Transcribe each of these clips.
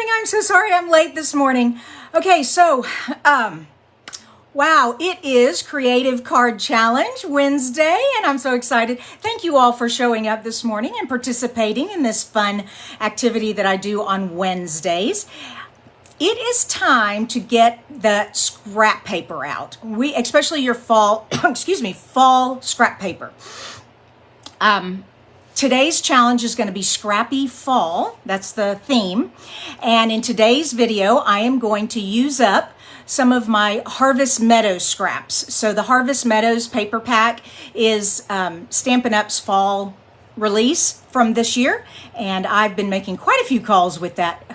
morning. I'm so sorry I'm late this morning. Okay, so, wow, it is Creative Card Challenge Wednesday, and I'm so excited. Thank you all for showing up this morning and participating in this fun activity that I do on Wednesdays. It is time to get the scrap paper out. Especially your fall, fall scrap paper. Today's challenge is going to be Scrappy Fall. That's the theme. And in today's video, I am going to use up some of my Harvest Meadows scraps. So the Harvest Meadows paper pack is Stampin' Up's fall release from this year. And I've been making quite a few calls with that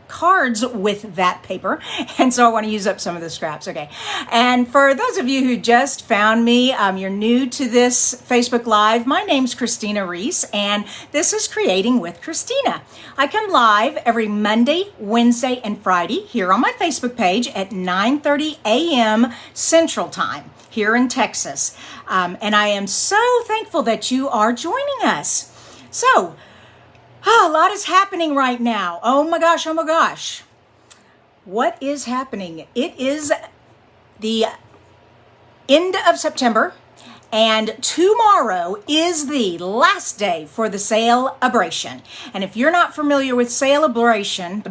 cards with that paper, and so I want to use up some of the scraps. Okay, and for those of you who just found me, you're new to this Facebook Live, my name's Kristina Reese, and this is Creating with Kristina. I come live every Monday, Wednesday, and Friday here on my Facebook page at 9:30 a.m. Central Time here in Texas, and I am so thankful that you are joining us. So, a lot is happening right now. Oh my gosh. What is happening? It is the end of September, and tomorrow is the last day for the Sale-a-bration. And if you're not familiar with Sale-a-bration,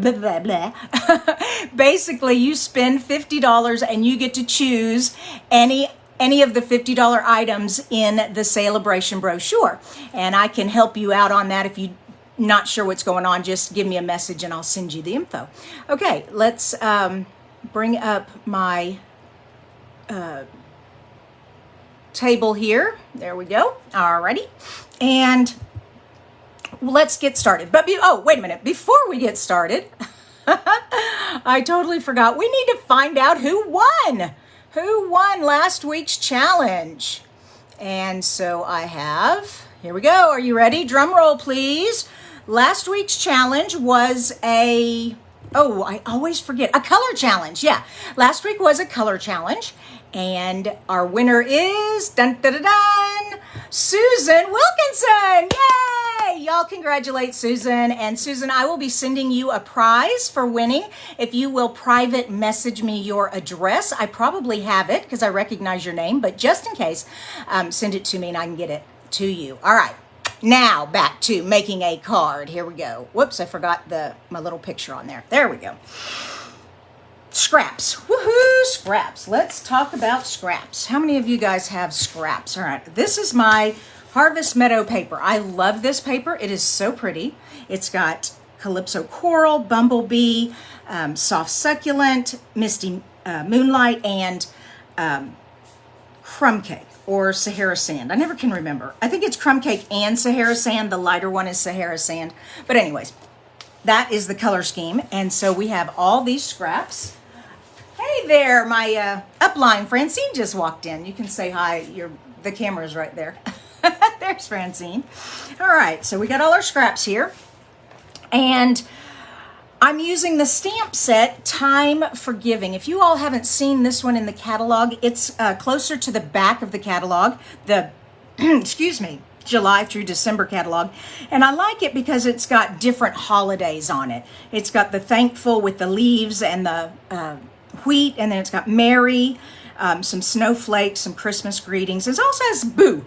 basically you spend $50 and you get to choose any of the $50 items in the Sale-a-bration brochure. And I can help you out on that if you not sure what's going on. Just give me a message and I'll send you the info. Okay, let's bring up my table here. There we go. Alrighty, and let's get started. But wait a minute, before we get started, I totally forgot. We need to find out who won last week's challenge. And so I have, here we go. Are you ready? Drum roll, please. Last week's challenge was I always forget, a color challenge. Yeah, last week was a color challenge, and our winner is, Susan Wilkinson. Yay! Y'all congratulate Susan. And Susan, I will be sending you a prize for winning if you will private message me your address. I probably have it because I recognize your name, but just in case, send it to me and I can get it to you. All right. Now back to making a card. Here we go. Whoops, I forgot my little picture on there. There we go. Scraps. Woohoo, scraps. Let's talk about scraps. How many of you guys have scraps? All right, this is my Harvest Meadow paper. I love this paper. It is so pretty. It's got Calypso Coral, Bumblebee, Soft Succulent, Misty Moonlight, and Crumb Cake. Or Sahara Sand. I never can remember. I think it's Crumb Cake and Sahara Sand. The lighter one is Sahara Sand. But anyways, that is the color scheme. And so we have all these scraps. Hey there, my upline Francine just walked in. You can say hi. The camera's right there. There's Francine. All right, so we got all our scraps here. And I'm using the stamp set Time for Giving. If you all haven't seen this one in the catalog, it's closer to the back of the catalog, the July through December catalog. And I like it because it's got different holidays on it. It's got the thankful with the leaves and the wheat, and then it's got Mary, some snowflakes, some Christmas greetings. It also has Boo.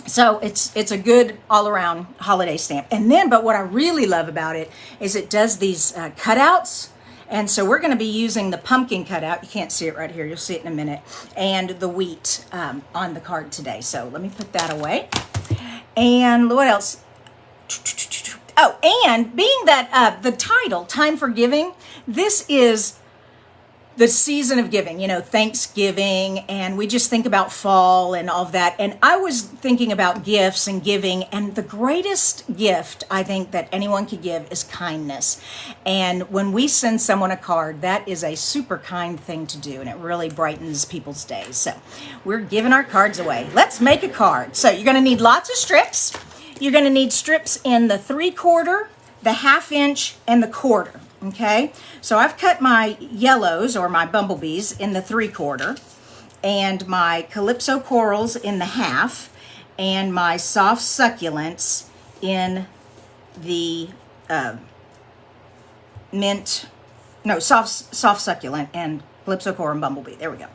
So it's a good all-around holiday stamp. And then, but what I really love about it is it does these cutouts. And so we're going to be using the pumpkin cutout. You can't see it right here. You'll see it in a minute. And the wheat on the card today. So let me put that away. And what else? Oh, and being that the title, Time for Giving, this is the season of giving, Thanksgiving, and we just think about fall and all of that. And I was thinking about gifts and giving, and the greatest gift I think that anyone could give is kindness. And when we send someone a card, that is a super kind thing to do, and it really brightens people's days. So we're giving our cards away. Let's make a card. So you're going to need lots of strips. You're going to need strips in the 3/4, the 1/2 inch, and the 1/4. Okay, so I've cut my yellows or my bumblebees in the 3/4, and my Calypso Corals in the 1/2, and my Soft Succulents in the mint, no, soft succulent, and Calypso Coral and Bumblebee. There we go.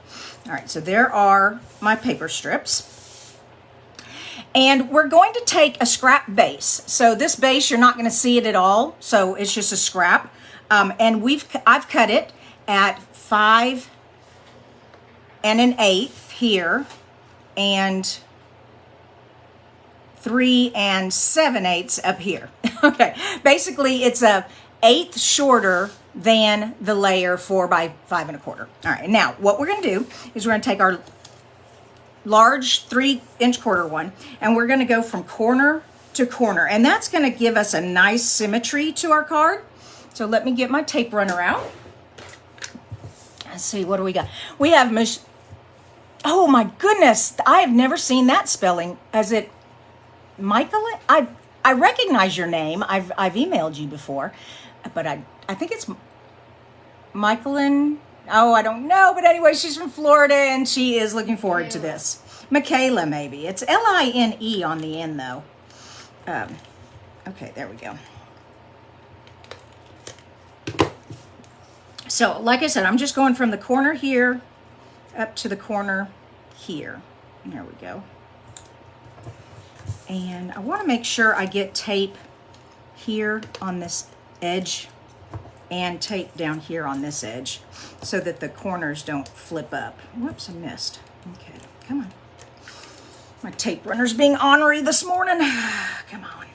All right, so there are my paper strips. And we're going to take a scrap base. So this base, you're not going to see it at all. So it's just a scrap. And I've cut it at 5 1/8 here, and 3 7/8 up here. Okay, basically it's a 1/8 shorter than the layer 4 by 5 1/4. All right, now what we're going to do is we're going to take our large 3" quarter one, and we're going to go from corner to corner, and that's going to give us a nice symmetry to our card. So let me get my tape runner out. Let's see, what do we got? We have oh my goodness, I have never seen that spelling. Is it Michael? I recognize your name. I've emailed you before, but I think it's Michaelin. Oh, I don't know. But anyway, she's from Florida and she is looking forward to this. Michaela, maybe. It's Line on the end, though. Okay, there we go. So, like I said, I'm just going from the corner here up to the corner here. There we go. And I want to make sure I get tape here on this edge and tape down here on this edge so that the corners don't flip up. Whoops, I missed. Okay, come on. My tape runner's being ornery this morning. Come on.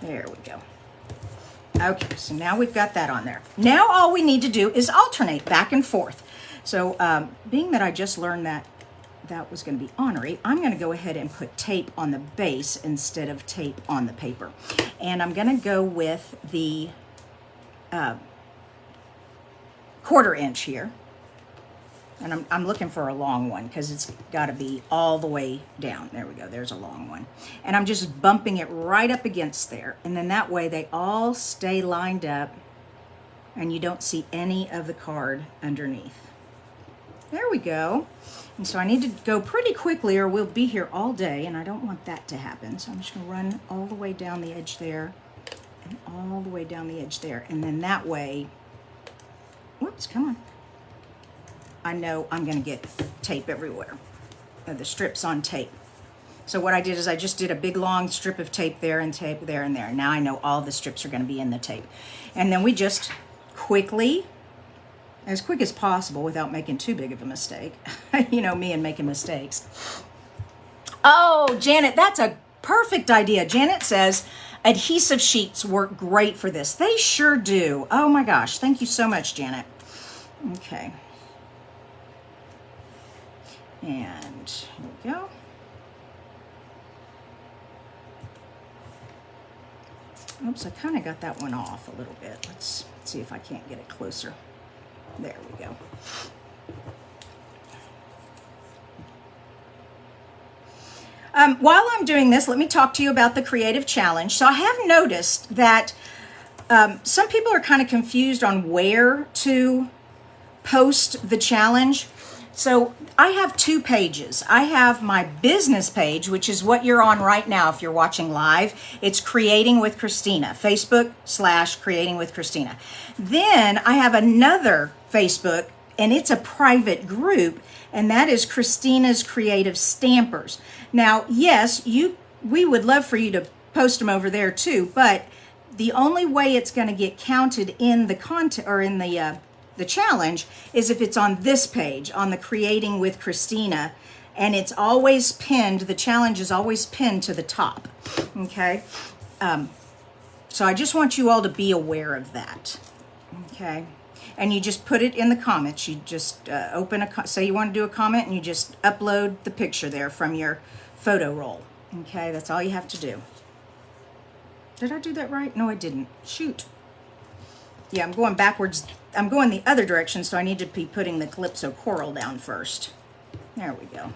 There we go. Okay, so now we've got that on there. Now all we need to do is alternate back and forth. So being that I just learned that was going to be ornery, I'm going to go ahead and put tape on the base instead of tape on the paper. And I'm going to go with the 1/4 inch here. And I'm looking for a long one because it's got to be all the way down. There we go. There's a long one. And I'm just bumping it right up against there. And then that way they all stay lined up and you don't see any of the card underneath. There we go. And so I need to go pretty quickly or we'll be here all day, and I don't want that to happen. So I'm just going to run all the way down the edge there and all the way down the edge there. And then that way, whoops, come on. I know I'm going to get tape everywhere. The strips on tape. So what I did is I just did a big long strip of tape there and tape there and there. Now I know all the strips are going to be in the tape. And then we just quickly, as quick as possible without making too big of a mistake. You know me and making mistakes. Oh, Janet, that's a perfect idea. Janet says adhesive sheets work great for this. They sure do. Oh my gosh. Thank you so much, Janet. Okay. And here we go. Oops, I kind of got that one off a little bit. Let's see if I can't get it closer. There we go. While I'm doing this, let me talk to you about the creative challenge. So I have noticed that some people are kind of confused on where to post the challenge. So I have 2 pages. I have my business page, which is what you're on right now if you're watching live. It's Creating with Kristina, Facebook/Creating with Kristina. Then I have another Facebook, and it's a private group, and that is Kristina's Creative Stampers. Now, yes, we would love for you to post them over there too, but the only way it's going to get counted in the content or in the challenge is if it's on this page, on the Creating with Kristina, and it's always pinned. The challenge is always pinned to the top. Okay, so I just want you all to be aware of that. Okay, and you just put it in the comments. You just say you want to do a comment, and you just upload the picture there from your photo roll. Okay, that's all you have to do. Did I do that right? No, I didn't. Shoot. Yeah, I'm going backwards. I'm going the other direction, so I need to be putting the Calypso Coral down first. There we go.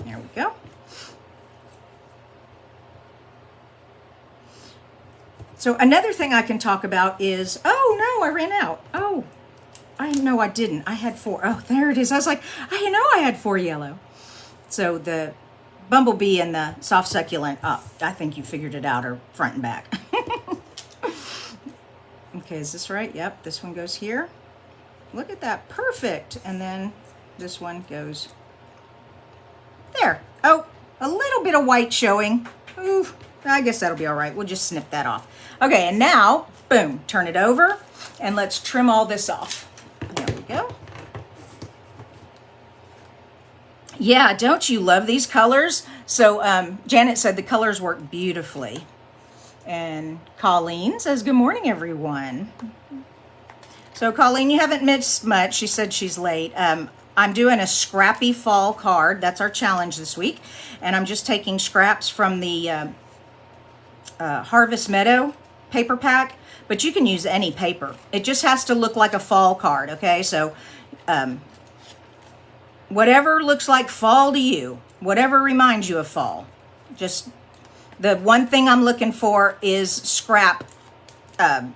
There we go. So another thing I can talk about is, oh no, I ran out. Oh, I know I didn't. I had 4. Oh, there it is. I was like, I know I had 4 yellow. So the bumblebee and the soft succulent. Oh, I think you figured it out, or front and back. Okay, is this right? Yep, this one goes here. Look at that, perfect. And then this one goes there. Oh, a little bit of white showing. Ooh, I guess that'll be all right. We'll just snip that off. Okay, and now, boom, turn it over and let's trim all this off. There we go. Yeah, don't you love these colors? So Janet said the colors work beautifully. And Colleen says, good morning, everyone. So Colleen, you haven't missed much. She said she's late. I'm doing a scrappy fall card. That's our challenge this week. And I'm just taking scraps from the Harvest Meadow paper pack. But you can use any paper. It just has to look like a fall card, okay? So whatever looks like fall to you, whatever reminds you of fall. Just the one thing I'm looking for is scrap, a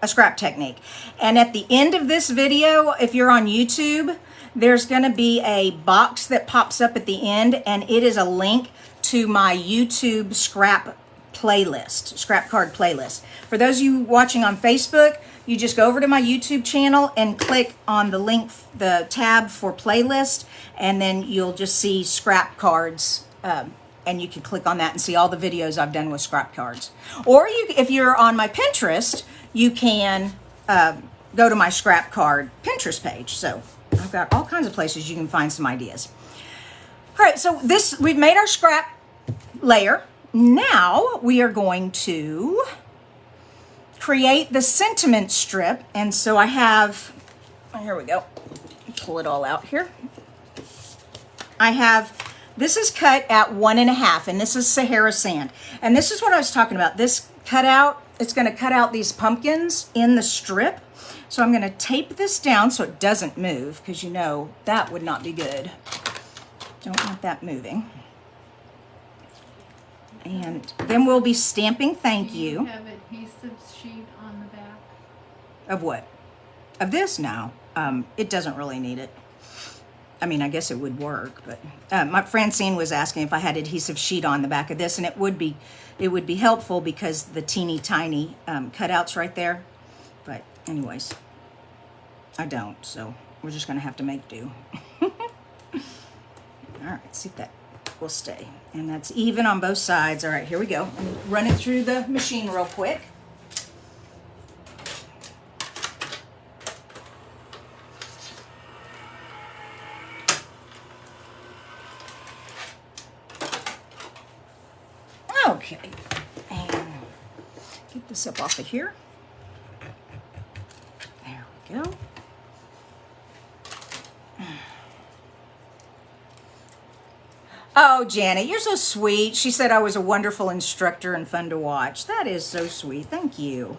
scrap technique. And at the end of this video, if you're on YouTube, there's going to be a box that pops up at the end, and it is a link to my YouTube scrap playlist, scrap card playlist. For those of you watching on Facebook, you just go over to my YouTube channel and click on the link, the tab for playlist, and then you'll just see scrap cards, and you can click on that and see all the videos I've done with scrap cards. Or if you're on my Pinterest, you can go to my scrap card Pinterest page. So I've got all kinds of places you can find some ideas. All right, so we've made our scrap layer. Now we are going to create the sentiment strip. And so I have, here we go, pull it all out here. This is cut at 1.5, and this is Sahara sand. And this is what I was talking about. This cutout, it's going to cut out these pumpkins in the strip. So I'm going to tape this down so it doesn't move, because you know that would not be good. Don't want that moving. And then we'll be stamping thank you. Do you have adhesive sheet on the back? Of what? Of this? No. It doesn't really need it. I mean, I guess it would work, but my Francine was asking if I had adhesive sheet on the back of this, and it would be helpful because the teeny tiny cutouts right there. But anyways, I don't, so we're just gonna have to make do. All right, see if that will stay. And that's even on both sides. All right, here we go. Run it through the machine real quick. Okay, and get this up off of here. There we go. Oh, Janet, you're so sweet. She said I was a wonderful instructor and fun to watch. That is so sweet. Thank you.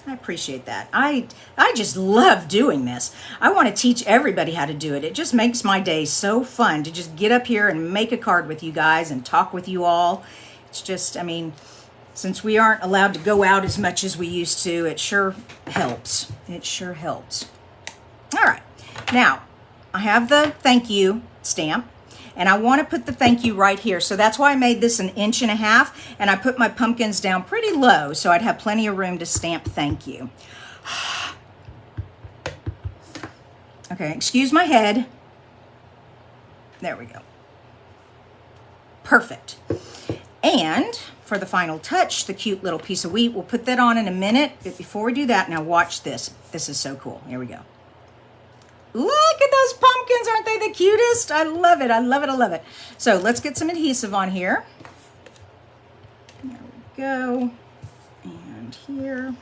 I appreciate that. I just love doing this. I want to teach everybody how to do it. It just makes my day so fun to just get up here and make a card with you guys and talk with you all. It's just, I mean, since we aren't allowed to go out as much as we used to, it sure helps. It sure helps. All right. Now, I have the thank you stamp, and I want to put the thank you right here. So that's why I made this 1.5 inches, and I put my pumpkins down pretty low so I'd have plenty of room to stamp thank you. Okay, excuse my head. There we go. Perfect. And for the final touch, the cute little piece of wheat, we'll put that on in a minute. But before we do that, now watch this. This is so cool. Here we go. Look at those pumpkins. Aren't they the cutest? I love it. I love it. I love it. So let's get some adhesive on here. There we go. And here.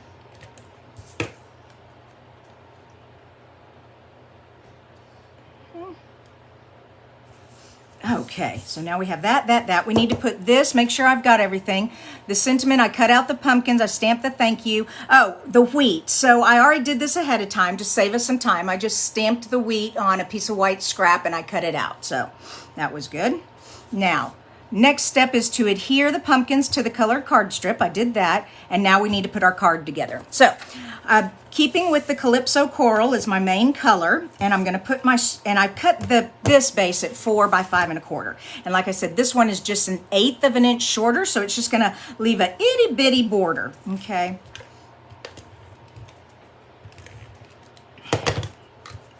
Okay, so now we have that. We need to put this, make sure I've got everything. The sentiment, I cut out the pumpkins, I stamped the thank you. Oh, the wheat. So I already did this ahead of time to save us some time. I just stamped the wheat on a piece of white scrap and I cut it out. So that was good. Now, Next step is to adhere the pumpkins to the colored card strip. I did that, and now we need to put our card together. So, keeping with the Calypso Coral is my main color, and I'm going to put and I cut this base at 4 by 5 1/4. And like I said, this one is just 1/8 of an inch shorter, so it's just going to leave a itty bitty border, okay?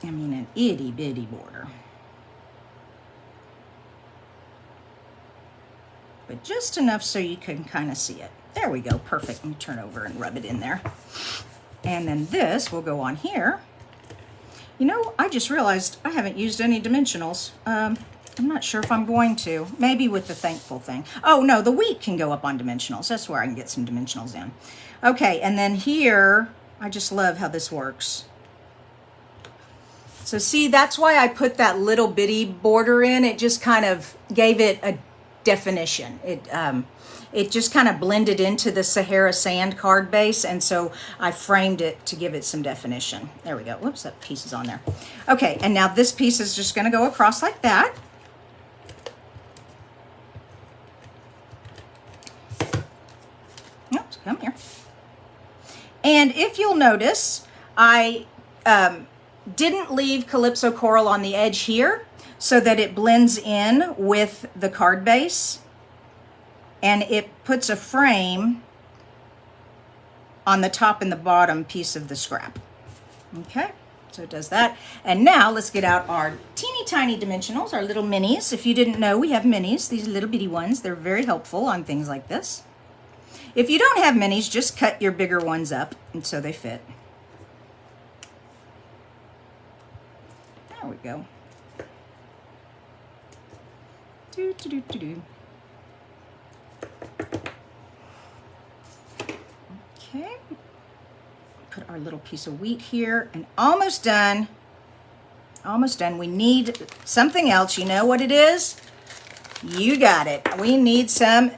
I mean, an itty bitty border. But just enough so you can kind of see it. There we go, perfect. Let me turn over and rub it in there. And then this will go on here. You know, I just realized I haven't used any dimensionals. I'm not sure if I'm going to. Maybe with the thankful thing. Oh no, the wheat can go up on dimensionals. That's where I can get some dimensionals in. Okay, and then here, I just love how this works. So see, that's why I put that little bitty border in. It just kind of gave it a definition. It just kind of blended into the Sahara Sand card base, and so I framed it to give it some definition. There we go. Whoops, that piece is on there. Okay, and now this piece is just going to go across like that. Oops, come here. And if you'll notice, I didn't leave Calypso Coral on the edge here, so that it blends in with the card base and it puts a frame on the top and the bottom piece of the scrap. Okay, so it does that. And now let's get out our teeny tiny dimensionals, our little minis. If you didn't know, we have minis, these little bitty ones. They're very helpful on things like this. If you don't have minis, just cut your bigger ones up and so they fit. There we go. Okay, put our little piece of wheat here, and almost done. Almost done. We need something else. You know what it is? You got it. We need some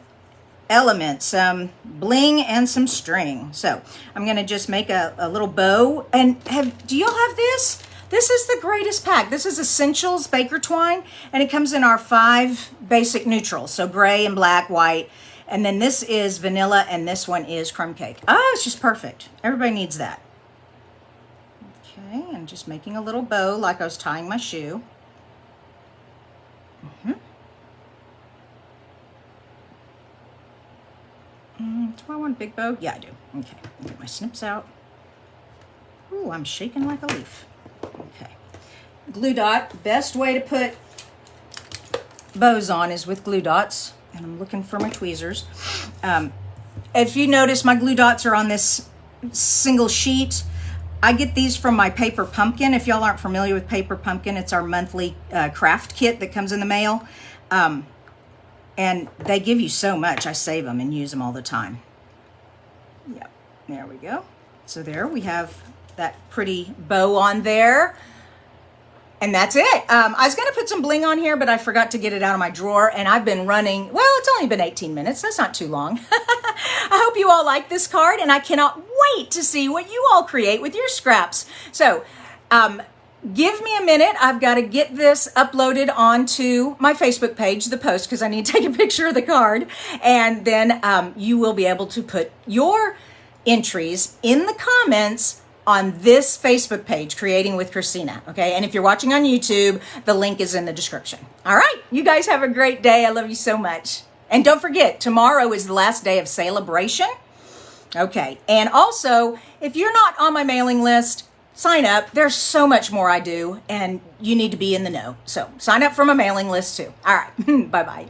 elements, some bling and some string. So I'm going to just make a little bow. And do y'all have this? This is the greatest pack. This is Essentials Baker Twine, and it comes in our 5 basic neutrals. So gray and black, white, and then this is vanilla, and this one is crumb cake. Oh, it's just perfect. Everybody needs that. Okay, I'm just making a little bow like I was tying my shoe. Do I want a big bow? Yeah, I do. Okay, I'll get my snips out. Ooh, I'm shaking like a leaf. Okay, glue dot. Best way to put bows on is with glue dots, and I'm looking for my tweezers. If you notice, my glue dots are on this single sheet. I get these from my Paper Pumpkin. If y'all aren't familiar with Paper Pumpkin, it's our monthly craft kit that comes in the mail, and they give you so much. I save them and use them all the time. Yep, there we go. So there we have that pretty bow on there. And that's it. I was going to put some bling on here, but I forgot to get it out of my drawer. And I've been running, well, it's only been 18 minutes. That's not too long. I hope you all like this card, and I cannot wait to see what you all create with your scraps. So give me a minute. I've got to get this uploaded onto my Facebook page, the post, because I need to take a picture of the card. And then you will be able to put your entries in the comments on this Facebook page, Creating with Kristina, okay? And if you're watching on YouTube, the link is in the description. All right, you guys have a great day. I love you so much. And don't forget, tomorrow is the last day of celebration. Okay, and also, if you're not on my mailing list, sign up. There's so much more I do, and you need to be in the know. So sign up for my mailing list too. All right, bye-bye.